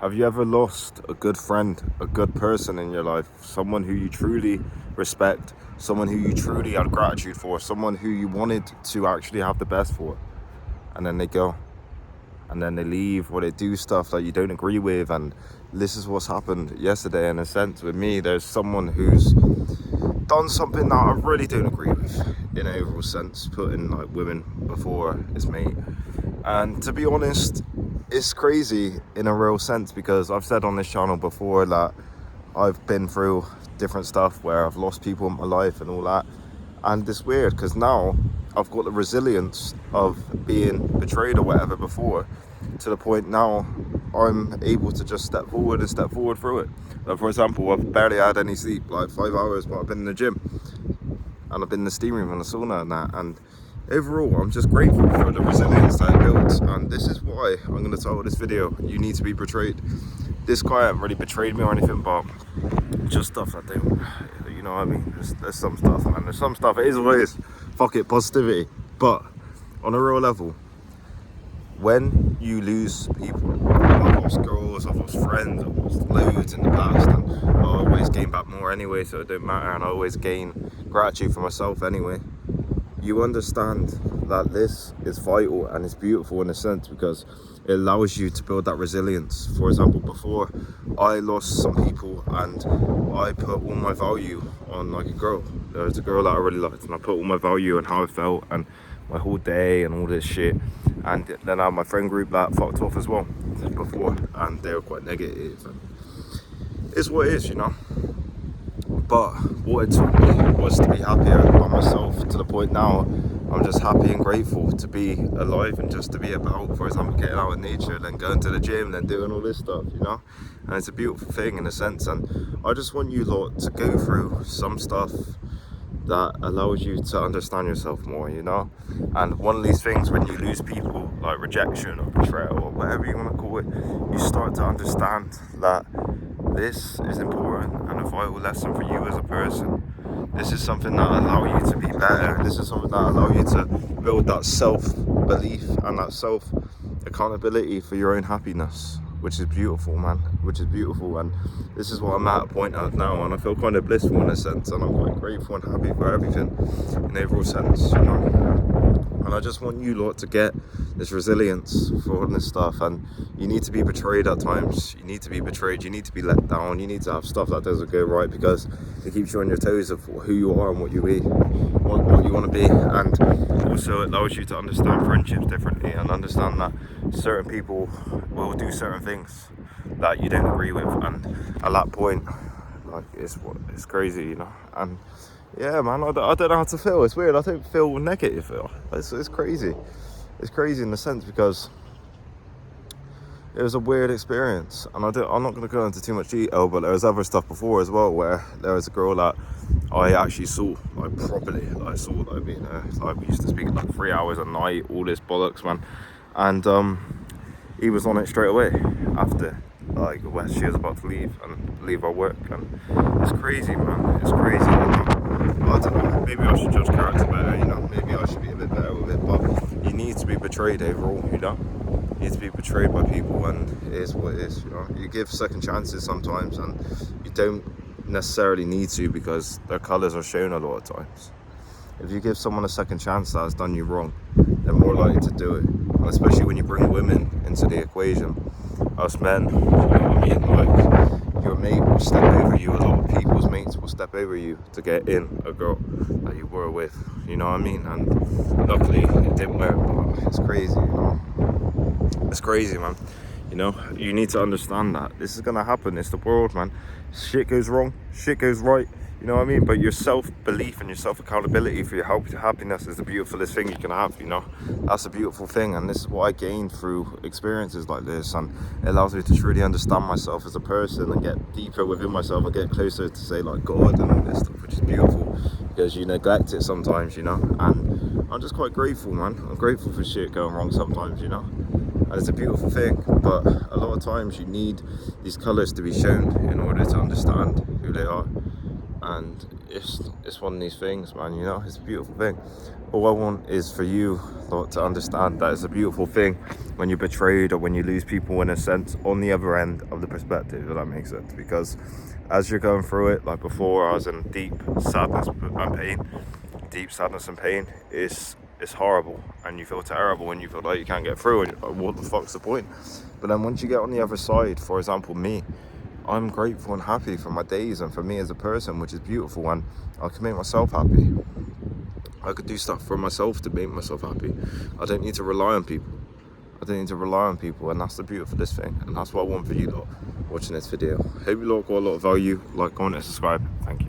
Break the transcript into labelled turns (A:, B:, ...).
A: Have you ever lost a good friend, a good person in your life, someone who you truly respect, someone who you truly had gratitude for, someone who you wanted to actually have the best for, and then they go, and then they leave, or they do stuff that you don't agree with? And this is what's happened yesterday in a sense with me. There's someone who's done something that I really don't agree with in an overall sense, putting like women before his mate. And to be honest, it's crazy in a real sense, because I've said on this channel before that I've been through different stuff where I've lost people in my life and all that. And it's weird because now I've got the resilience of being betrayed or whatever before, to the point now I'm able to just step forward through it. Like, for example, I've barely had any sleep, like 5 hours, but I've been in the gym and I've been in the steam room and the sauna and that. And overall, I'm just grateful for the resilience that I built. And this is why I'm going to title this video, "You Need to Be Betrayed." This guy hasn't really betrayed me or anything, but just stuff that they, you know what I mean? There's some stuff, man. There's some stuff, it is what it is. Fuck it, positivity. But on a real level, when you lose people, I've lost girls, I've lost friends, I've lost loads in the past, and I always gain back more anyway, so it don't matter, and I always gain gratitude for myself anyway. You understand that this is vital and it's beautiful in a sense, because it allows you to build that resilience. For example, before I lost some people and I put all my value on like a girl. There was a girl that I really liked, and I put all my value on how I felt and my whole day and all this shit. And then I had my friend group that fucked off as well before, and they were quite negative, and it's what it is, you know. But what it took me was to be happier by myself, to the point now I'm just happy and grateful to be alive and just to be about, for example, getting out in nature, then going to the gym, then doing all this stuff, you know. And it's a beautiful thing in a sense, and I just want you lot to go through some stuff that allows you to understand yourself more, you know. And one of these things, when you lose people, like rejection or betrayal or whatever you want to call it, you start to understand that this is important and a vital lesson for you as a person. This is something that allows you to be better. This is something that allows you to build that self-belief and that self-accountability for your own happiness, which is beautiful, man, which is beautiful. And this is what I'm at a point at now, and I feel kind of blissful in a sense, and I'm quite grateful and happy for everything in the overall sense, you know. And I just want you lot to get this resilience for all this stuff. And you need to be betrayed at times. You need to be betrayed. You need to be let down. You need to have stuff that doesn't go right, because it keeps you on your toes of who you are and what you be, what you want to be. And also it allows you to understand friendships differently and understand that certain people will do certain things that you don't agree with. And at that point, like, it's crazy, you know. And yeah, man, I don't know how to feel. It's weird. I don't feel negative. It's crazy. It's crazy in the sense, because it was a weird experience, and I'm not going to go into too much detail, but there was other stuff before as well, where there was a girl that I actually saw, like, properly. Like, I saw, like, you know, like, we used to speak like 3 hours a night, all this bollocks, man. And he was on it straight away after, like, when she was about to leave our work. And it's crazy, man. It's crazy, you know? I don't know, maybe I should judge character better, you know. Maybe I should be a bit better with it, but you need to be betrayed overall, you know. You need to be betrayed by people, and it is what it is, you know. You give second chances sometimes, and you don't necessarily need to, because their colours are shown a lot of times. If you give someone a second chance that has done you wrong, they're more likely to do it. And especially when you bring women into the equation. Us men, you know what I mean? Like, your mate will step over you. A lot of people's mates will step over you to get in a girl that you were with, you know what I mean? And luckily it didn't work, but it's crazy, you know. It's crazy, man. You know, you need to understand that this is gonna happen. It's the world, man. Shit goes wrong, shit goes right, you know what I mean? But your self-belief and your self-accountability for your happiness is the beautifulest thing you can have, you know? That's a beautiful thing, and this is what I gained through experiences like this, and it allows me to truly understand myself as a person and get deeper within myself and get closer to, say, like, God and all this stuff, which is beautiful, because you neglect it sometimes, you know? And I'm just quite grateful, man. I'm grateful for shit going wrong sometimes, you know? And it's a beautiful thing, but a lot of times you need these colours to be shown in order to understand who they are. And it's one of these things, man, you know, it's a beautiful thing. All I want is for you, Lord, to understand that it's a beautiful thing when you're betrayed or when you lose people, in a sense, on the other end of the perspective, if that makes sense. Because as you're going through it, like before, I was in deep sadness and pain. Deep sadness and pain is horrible, and you feel terrible, and you feel like you can't get through, and what the fuck's the point? But then once you get on the other side, for example, me, I'm grateful and happy for my days and for me as a person, which is beautiful, and I can make myself happy. I could do stuff for myself to make myself happy. I don't need to rely on people. And that's the beauty of this thing, and that's what I want for you lot watching this video. Hope you lot got a lot of value. Like, comment, and subscribe. Thank you.